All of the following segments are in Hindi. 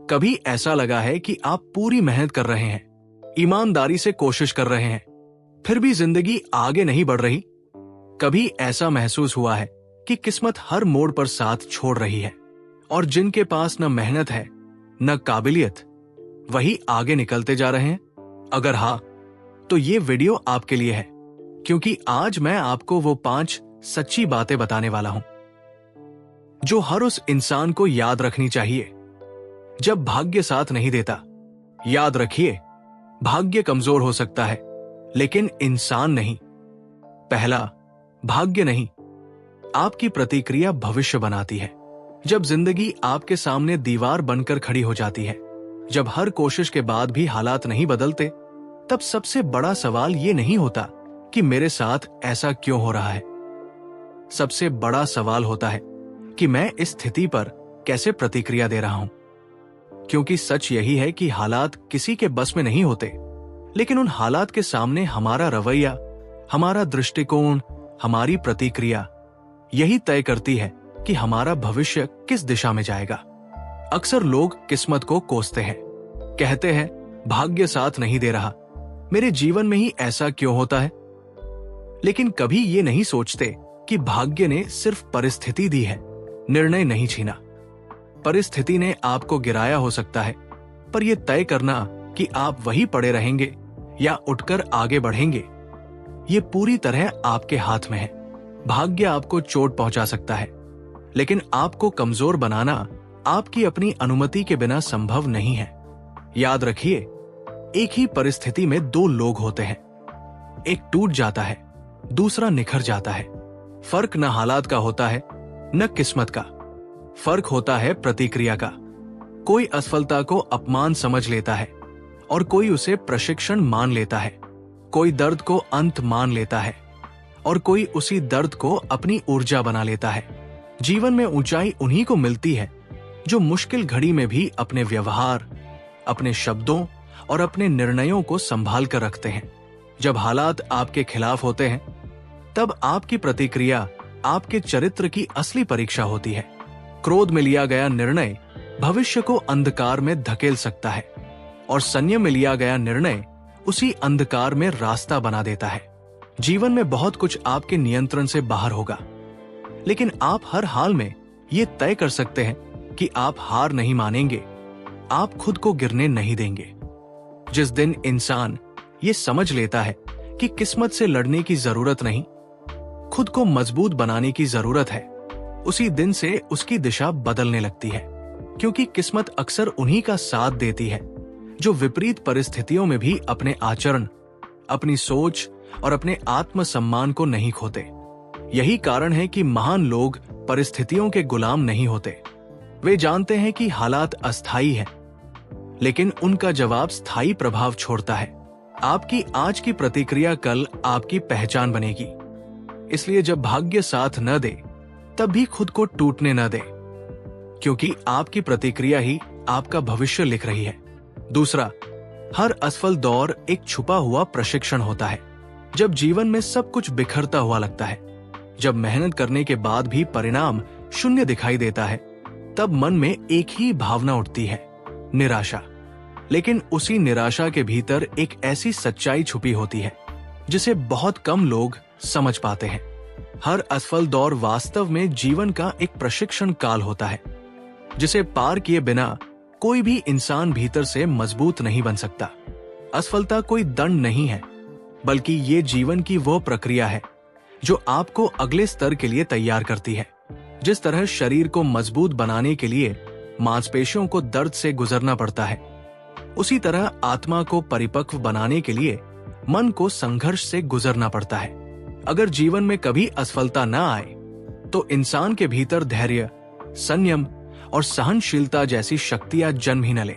कभी ऐसा लगा है कि आप पूरी मेहनत कर रहे हैं, ईमानदारी से कोशिश कर रहे हैं, फिर भी जिंदगी आगे नहीं बढ़ रही? कभी ऐसा महसूस हुआ है कि किस्मत हर मोड़ पर साथ छोड़ रही है और जिनके पास न मेहनत है न काबिलियत, वही आगे निकलते जा रहे हैं? अगर हाँ, तो ये वीडियो आपके लिए है, क्योंकि आज मैं आपको वो 5 सच्ची बातें बताने वाला हूं जो हर उस इंसान को याद रखनी चाहिए जब भाग्य साथ नहीं देता। याद रखिए, भाग्य कमजोर हो सकता है, लेकिन इंसान नहीं। पहला, भाग्य नहीं, आपकी प्रतिक्रिया भविष्य बनाती है। जब जिंदगी आपके सामने दीवार बनकर खड़ी हो जाती है, जब हर कोशिश के बाद भी हालात नहीं बदलते, तब सबसे बड़ा सवाल ये नहीं होता कि मेरे साथ ऐसा क्यों हो रहा है। सबसे बड़ा सवाल होता है कि मैं इस स्थिति पर कैसे प्रतिक्रिया दे रहा हूं। क्योंकि सच यही है कि हालात किसी के बस में नहीं होते, लेकिन उन हालात के सामने हमारा रवैया, हमारा दृष्टिकोण, हमारी प्रतिक्रिया यही तय करती है कि हमारा भविष्य किस दिशा में जाएगा। अक्सर लोग किस्मत को कोसते हैं, कहते हैं भाग्य साथ नहीं दे रहा, मेरे जीवन में ही ऐसा क्यों होता है। लेकिन कभी ये नहीं सोचते कि भाग्य ने सिर्फ परिस्थिति दी है, निर्णय नहीं छीना। परिस्थिति ने आपको गिराया हो सकता है, पर यह तय करना कि आप वहीं पड़े रहेंगे या उठकर आगे बढ़ेंगे, ये पूरी तरह आपके हाथ में है। भाग्य आपको चोट पहुंचा सकता है, लेकिन आपको कमजोर बनाना आपकी अपनी अनुमति के बिना संभव नहीं है। याद रखिए, एक ही परिस्थिति में 2 लोग होते हैं, एक टूट जाता है, दूसरा निखर जाता है। फर्क न हालात का होता है न किस्मत का, फर्क होता है प्रतिक्रिया का। कोई असफलता को अपमान समझ लेता है और कोई उसे प्रशिक्षण मान लेता है। कोई दर्द को अंत मान लेता है और कोई उसी दर्द को अपनी ऊर्जा बना लेता है। जीवन में ऊंचाई उन्हीं को मिलती है जो मुश्किल घड़ी में भी अपने व्यवहार, अपने शब्दों और अपने निर्णयों को संभाल कर रखते हैं। जब हालात आपके खिलाफ होते हैं, तब आपकी प्रतिक्रिया आपके चरित्र की असली परीक्षा होती है। क्रोध में लिया गया निर्णय भविष्य को अंधकार में धकेल सकता है और संयम में लिया गया निर्णय उसी अंधकार में रास्ता बना देता है। जीवन में बहुत कुछ आपके नियंत्रण से बाहर होगा, लेकिन आप हर हाल में ये तय कर सकते हैं कि आप हार नहीं मानेंगे, आप खुद को गिरने नहीं देंगे। जिस दिन इंसान ये समझ लेता है कि किस्मत से लड़ने की जरूरत नहीं, खुद को मजबूत बनाने की जरूरत है, उसी दिन से उसकी दिशा बदलने लगती है। क्योंकि किस्मत अक्सर उन्हीं का साथ देती है जो विपरीत परिस्थितियों में भी अपने आचरण, अपनी सोच और अपने आत्मसम्मान को नहीं खोते। यही कारण है कि महान लोग परिस्थितियों के गुलाम नहीं होते। वे जानते हैं कि हालात अस्थायी हैं, लेकिन उनका जवाब स्थायी प्रभाव छोड़ता है। आपकी आज की प्रतिक्रिया कल आपकी पहचान बनेगी। इसलिए जब भाग्य साथ न दे, तब भी खुद को टूटने न दे, क्योंकि आपकी प्रतिक्रिया ही आपका भविष्य लिख रही है। दूसरा, हर असफल दौर एक छुपा हुआ प्रशिक्षण होता है। जब जीवन में सब कुछ बिखरता हुआ लगता है, जब मेहनत करने के बाद भी परिणाम शून्य दिखाई देता है, तब मन में एक ही भावना उठती है, निराशा। लेकिन उसी निराशा के भीतर एक ऐसी सच्चाई छुपी होती है जिसे बहुत कम लोग समझ पाते हैं। हर असफल दौर वास्तव में जीवन का एक प्रशिक्षण काल होता है, जिसे पार किए बिना कोई भी इंसान भीतर से मजबूत नहीं बन सकता। असफलता कोई दंड नहीं है, बल्कि ये जीवन की वो प्रक्रिया है जो आपको अगले स्तर के लिए तैयार करती है। जिस तरह शरीर को मजबूत बनाने के लिए मांसपेशियों को दर्द से गुजरना पड़ता है, उसी तरह आत्मा को परिपक्व बनाने के लिए मन को संघर्ष से गुजरना पड़ता है। अगर जीवन में कभी असफलता न आए, तो इंसान के भीतर धैर्य, संयम और सहनशीलता जैसी शक्तियां जन्म ही न ले।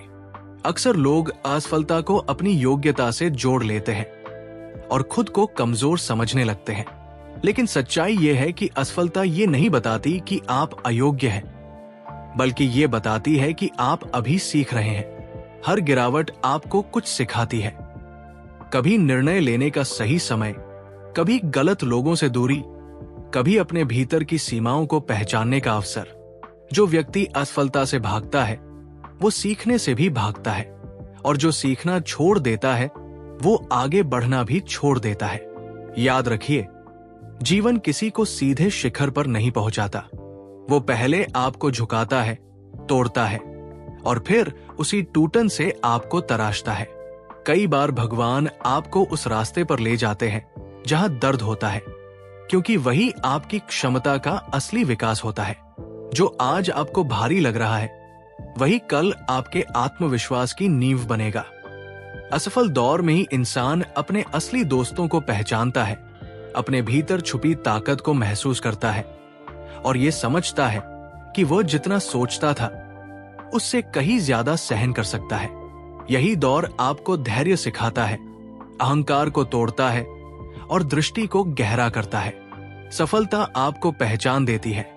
अक्सर लोग असफलता को अपनी योग्यता से जोड़ लेते हैं और खुद को कमजोर समझने लगते हैं। लेकिन सच्चाई यह है कि असफलता ये नहीं बताती कि आप अयोग्य हैं, बल्कि ये बताती है कि आप अभी सीख रहे हैं। हर गिरावट आपको कुछ सिखाती है, कभी निर्णय लेने का सही समय, कभी गलत लोगों से दूरी, कभी अपने भीतर की सीमाओं को पहचानने का अवसर। जो व्यक्ति असफलता से भागता है, वो सीखने से भी भागता है, और जो सीखना छोड़ देता है वो आगे बढ़ना भी छोड़ देता है। याद रखिए, जीवन किसी को सीधे शिखर पर नहीं पहुंचाता। वो पहले आपको झुकाता है, तोड़ता है, और फिर उसी टूटन से आपको तराशता है। कई बार भगवान आपको उस रास्ते पर ले जाते हैं जहां दर्द होता है, क्योंकि वही आपकी क्षमता का असली विकास होता है। जो आज आपको भारी लग रहा है वही कल आपके आत्मविश्वास की नींव बनेगा। असफल दौर में ही इंसान अपने असली दोस्तों को पहचानता है, अपने भीतर छुपी ताकत को महसूस करता है, और ये समझता है कि वो जितना सोचता था उससे कहीं ज्यादा सहन कर सकता है। यही दौर आपको धैर्य सिखाता है, अहंकार को तोड़ता है और दृष्टि को गहरा करता है। सफलता आपको पहचान देती है,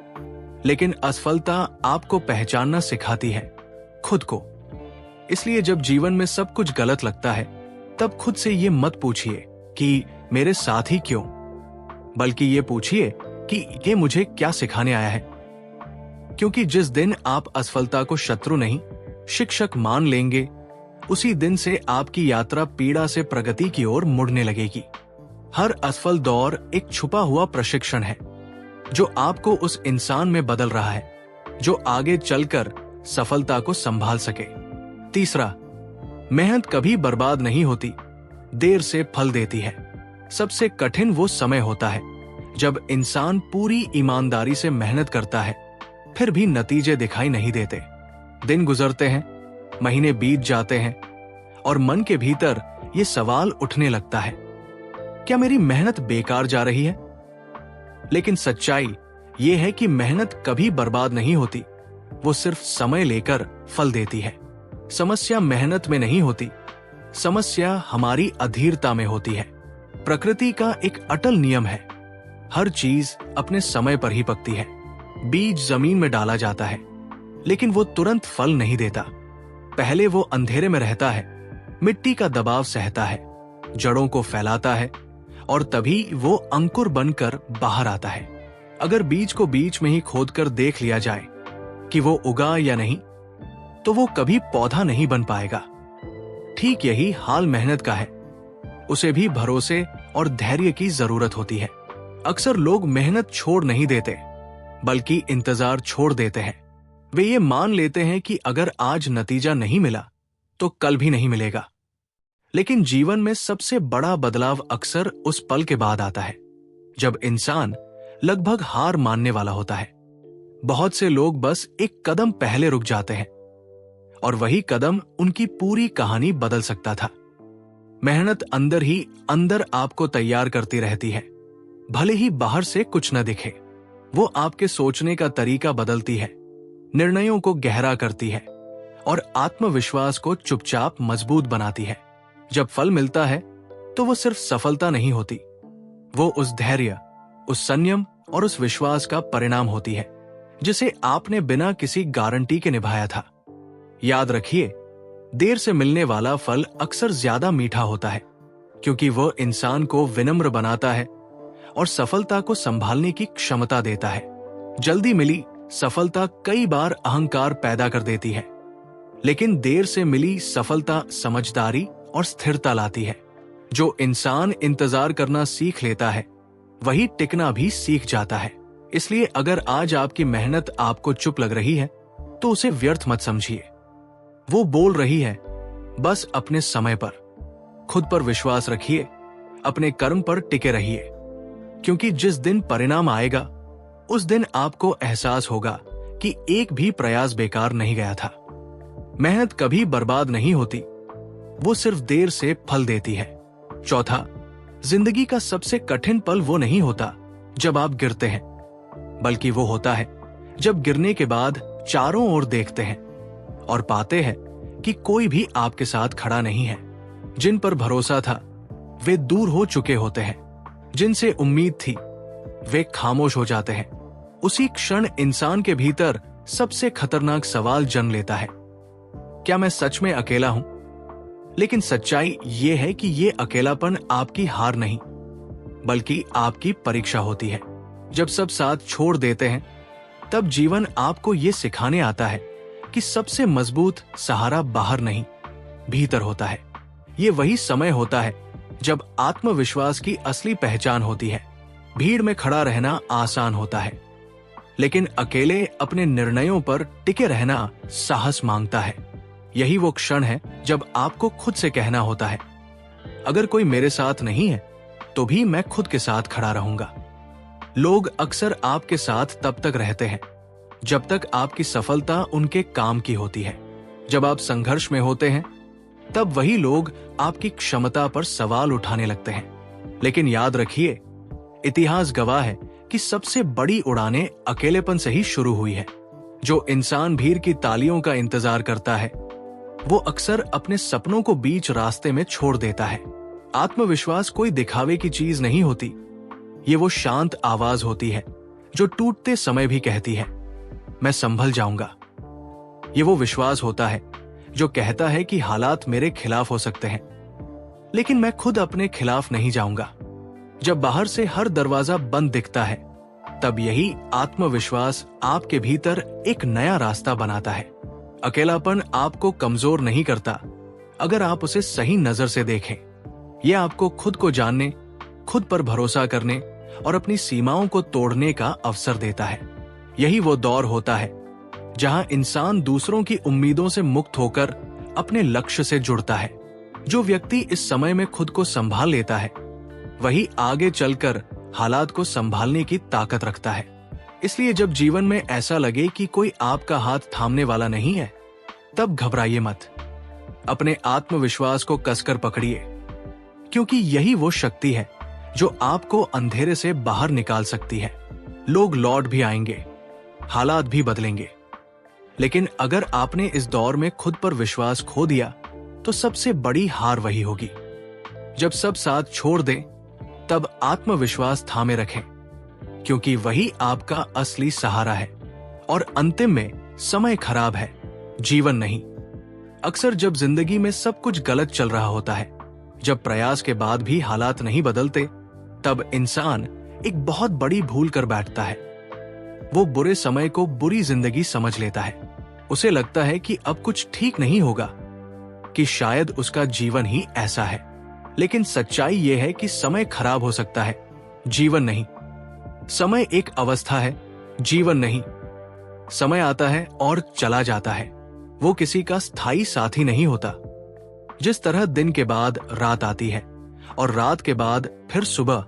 लेकिन असफलता आपको पहचानना सिखाती है, खुद को। इसलिए जब जीवन में सब कुछ गलत लगता है तब खुद से ये मत पूछिए कि मेरे साथ ही क्यों, बल्कि ये पूछिए कि ये मुझे क्या सिखाने आया है। क्योंकि जिस दिन आप असफलता को शत्रु नहीं, शिक्षक मान लेंगे, उसी दिन से आपकी यात्रा पीड़ा से प्रगति की ओर मुड़ने लगेगी। हर असफल दौर एक छुपा हुआ प्रशिक्षण है जो आपको उस इंसान में बदल रहा है जो आगे चलकर सफलता को संभाल सके। तीसरा, मेहनत कभी बर्बाद नहीं होती, देर से फल देती है। सबसे कठिन वो समय होता है जब इंसान पूरी ईमानदारी से मेहनत करता है, फिर भी नतीजे दिखाई नहीं देते। दिन गुजरते हैं, महीने बीत जाते हैं, और मन के भीतर ये सवाल उठने लगता है, क्या मेरी मेहनत बेकार जा रही है? लेकिन सच्चाई ये है कि मेहनत कभी बर्बाद नहीं होती, वो सिर्फ समय लेकर फल देती है। समस्या मेहनत में नहीं होती, समस्या हमारी अधीरता में होती है। प्रकृति का एक अटल नियम है, हर चीज अपने समय पर ही पकती है। बीज जमीन में डाला जाता है, लेकिन वो तुरंत फल नहीं देता। पहले वो अंधेरे में रहता है, मिट्टी का दबाव सहता है, जड़ों को फैलाता है, और तभी वो अंकुर बनकर बाहर आता है। अगर बीज को बीच में ही खोदकर देख लिया जाए कि वो उगा या नहीं, तो वो कभी पौधा नहीं बन पाएगा। ठीक यही हाल मेहनत का है, उसे भी भरोसे और धैर्य की जरूरत होती है। अक्सर लोग मेहनत छोड़ नहीं देते, बल्कि इंतजार छोड़ देते हैं। वे ये मान लेते हैं कि अगर आज नतीजा नहीं मिला तो कल भी नहीं मिलेगा। लेकिन जीवन में सबसे बड़ा बदलाव अक्सर उस पल के बाद आता है जब इंसान लगभग हार मानने वाला होता है। बहुत से लोग बस एक कदम पहले रुक जाते हैं, और वही कदम उनकी पूरी कहानी बदल सकता था। मेहनत अंदर ही अंदर आपको तैयार करती रहती है, भले ही बाहर से कुछ न दिखे। वो आपके सोचने का तरीका बदलती है, निर्णयों को गहरा करती है, और आत्मविश्वास को चुपचाप मजबूत बनाती है। जब फल मिलता है तो वो सिर्फ सफलता नहीं होती, वो उस धैर्य, उस संयम और उस विश्वास का परिणाम होती है जिसे आपने बिना किसी गारंटी के निभाया था। याद रखिए, देर से मिलने वाला फल अक्सर ज्यादा मीठा होता है, क्योंकि वो इंसान को विनम्र बनाता है और सफलता को संभालने की क्षमता देता है। जल्दी मिली सफलता कई बार अहंकार पैदा कर देती है, लेकिन देर से मिली सफलता समझदारी और स्थिरता लाती है। जो इंसान इंतजार करना सीख लेता है वही टिकना भी सीख जाता है। इसलिए अगर आज आपकी मेहनत आपको चुप लग रही है तो उसे व्यर्थ मत समझिए। वो बोल रही है, बस अपने समय पर। खुद पर विश्वास रखिए, अपने कर्म पर टिके रहिए, क्योंकि जिस दिन परिणाम आएगा उस दिन आपको एहसास होगा कि एक भी प्रयास बेकार नहीं गया था। मेहनत कभी बर्बाद नहीं होती, वो सिर्फ देर से फल देती है। चौथा, जिंदगी का सबसे कठिन पल वो नहीं होता जब आप गिरते हैं, बल्कि वो होता है जब गिरने के बाद चारों ओर देखते हैं और पाते हैं कि कोई भी आपके साथ खड़ा नहीं है। जिन पर भरोसा था वे दूर हो चुके होते हैं, जिनसे उम्मीद थी वे खामोश हो जाते हैं। उसी क्षण इंसान के भीतर सबसे खतरनाक सवाल जन्म लेता है, क्या मैं सच में अकेला हूं? लेकिन सच्चाई ये है कि ये अकेलापन आपकी हार नहीं, बल्कि आपकी परीक्षा होती है। जब सब साथ छोड़ देते हैं तब जीवन आपको ये सिखाने आता है कि सबसे मजबूत सहारा बाहर नहीं, भीतर होता है। ये वही समय होता है जब आत्मविश्वास की असली पहचान होती है। भीड़ में खड़ा रहना आसान होता है, लेकिन अकेले अपने निर्णयों पर टिके रहना साहस मांगता है। यही वो क्षण है जब आपको खुद से कहना होता है, अगर कोई मेरे साथ नहीं है तो भी मैं खुद के साथ खड़ा रहूंगा। लोग अक्सर आपके साथ तब तक रहते हैं जब तक आपकी सफलता उनके काम की होती है। जब आप संघर्ष में होते हैं तब वही लोग आपकी क्षमता पर सवाल उठाने लगते हैं। लेकिन याद रखिए, इतिहास गवाह है कि सबसे बड़ी उड़ानें अकेलेपन से ही शुरू हुई है। जो इंसान भीड़ की तालियों का इंतजार करता है वो अक्सर अपने सपनों को बीच रास्ते में छोड़ देता है। आत्मविश्वास कोई दिखावे की चीज नहीं होती, ये वो शांत आवाज होती है जो टूटते समय भी कहती है, मैं संभल जाऊंगा। ये वो विश्वास होता है जो कहता है कि हालात मेरे खिलाफ हो सकते हैं, लेकिन मैं खुद अपने खिलाफ नहीं जाऊंगा। जब बाहर से हर दरवाजा बंद दिखता है, तब यही आत्मविश्वास आपके भीतर एक नया रास्ता बनाता है। अकेलापन आपको कमजोर नहीं करता अगर आप उसे सही नजर से देखें। यह आपको खुद को जानने, खुद पर भरोसा करने और अपनी सीमाओं को तोड़ने का अवसर देता है। यही वो दौर होता है जहां इंसान दूसरों की उम्मीदों से मुक्त होकर अपने लक्ष्य से जुड़ता है। जो व्यक्ति इस समय में खुद को संभाल लेता है वही आगे चलकर हालात को संभालने की ताकत रखता है। इसलिए जब जीवन में ऐसा लगे कि कोई आपका हाथ थामने वाला नहीं है, तब घबराइए मत। अपने आत्मविश्वास को कसकर पकड़िए, क्योंकि यही वो शक्ति है जो आपको अंधेरे से बाहर निकाल सकती है। लोग लौट भी आएंगे, हालात भी बदलेंगे, लेकिन अगर आपने इस दौर में खुद पर विश्वास खो दिया तो सबसे बड़ी हार वही होगी। जब सब साथ छोड़ दें, तब आत्मविश्वास थामे रखें, क्योंकि वही आपका असली सहारा है। और अंतिम में समय खराब है, जीवन नहीं। अक्सर जब जिंदगी में सब कुछ गलत चल रहा होता है, जब प्रयास के बाद भी हालात नहीं बदलते, तब इंसान एक बहुत बड़ी भूल कर बैठता है। वो बुरे समय को बुरी जिंदगी समझ लेता है। उसे लगता है कि अब कुछ ठीक नहीं होगा, कि शायद उसका जीवन ही ऐसा है। लेकिन सच्चाई यह है कि समय खराब हो सकता है, जीवन नहीं। समय एक अवस्था है, जीवन नहीं। समय आता है और चला जाता है, वो किसी का स्थायी साथी नहीं होता। जिस तरह दिन के बाद रात आती है और रात के बाद फिर सुबह,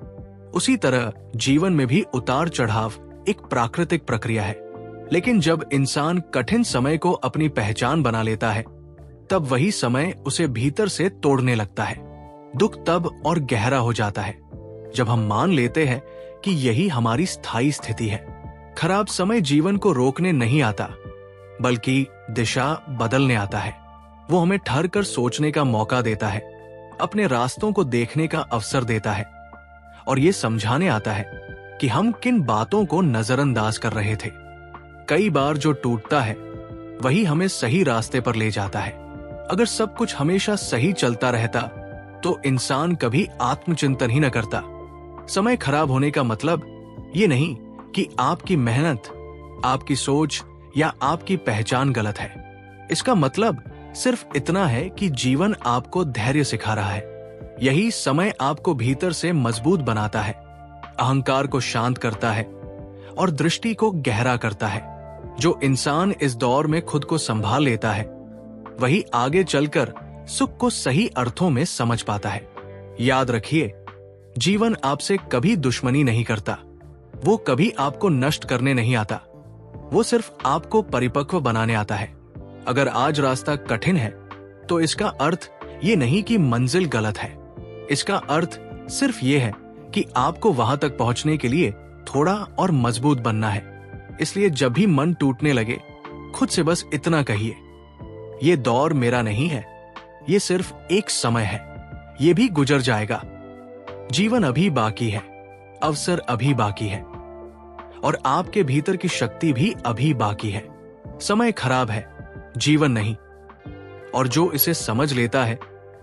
उसी तरह जीवन में भी उतार चढ़ाव एक प्राकृतिक प्रक्रिया है। लेकिन जब इंसान कठिन समय को अपनी पहचान बना लेता है, तब वही समय उसे भीतर से तोड़ने लगता है। दुख तब और गहरा हो जाता है जब हम मान लेते हैं कि यही हमारी स्थायी स्थिति है। खराब समय जीवन को रोकने नहीं आता, बल्कि दिशा बदलने आता है। वो हमें ठहर कर सोचने का मौका देता है, अपने रास्तों को देखने का अवसर देता है और ये समझाने आता है कि हम किन बातों को नजरअंदाज कर रहे थे। कई बार जो टूटता है वही हमें सही रास्ते पर ले जाता है। अगर सब कुछ हमेशा सही चलता रहता तो इंसान कभी आत्मचिंतन ही न करता। समय खराब होने का मतलब ये नहीं कि आपकी मेहनत, आपकी सोच या आपकी पहचान गलत है। इसका मतलब सिर्फ इतना है कि जीवन आपको धैर्य सिखा रहा है। यही समय आपको भीतर से मजबूत बनाता है, अहंकार को शांत करता है और दृष्टि को गहरा करता है। जो इंसान इस दौर में खुद को संभाल लेता है वही आगे चलकर सुख को सही अर्थों में समझ पाता है। याद रखिए, जीवन आपसे कभी दुश्मनी नहीं करता। वो कभी आपको नष्ट करने नहीं आता, वो सिर्फ आपको परिपक्व बनाने आता है। अगर आज रास्ता कठिन है तो इसका अर्थ ये नहीं कि मंजिल गलत है। इसका अर्थ सिर्फ ये है कि आपको वहां तक पहुंचने के लिए थोड़ा और मजबूत बनना है। इसलिए जब भी मन टूटने लगे, खुद से बस इतना कहिए, ये दौर मेरा नहीं है, ये सिर्फ एक समय है, ये भी गुजर जाएगा। जीवन अभी बाकी है, अवसर अभी बाकी है और आपके भीतर की शक्ति भी अभी बाकी है। समय खराब है, जीवन नहीं। और जो इसे समझ लेता है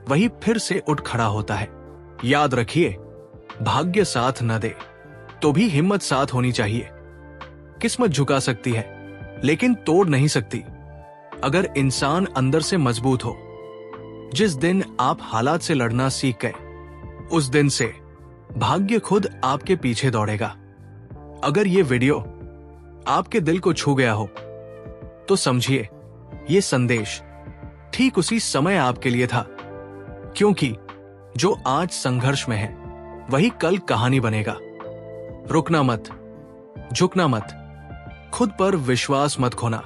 वही फिर से उठ खड़ा होता है। याद रखिए, भाग्य साथ न दे तो भी हिम्मत साथ होनी चाहिए। किस्मत झुका सकती है लेकिन तोड़ नहीं सकती। अगर इंसान अंदर से मजबूत हो, जिस दिन आप हालात से लड़ना सीख गए, उस दिन से भाग्य खुद आपके पीछे दौड़ेगा। अगर ये वीडियो आपके दिल को छू गया हो तो समझिए ये संदेश ठीक उसी समय आपके लिए था, क्योंकि जो आज संघर्ष में है वही कल कहानी बनेगा। रुकना मत, झुकना मत, खुद पर विश्वास मत खोना।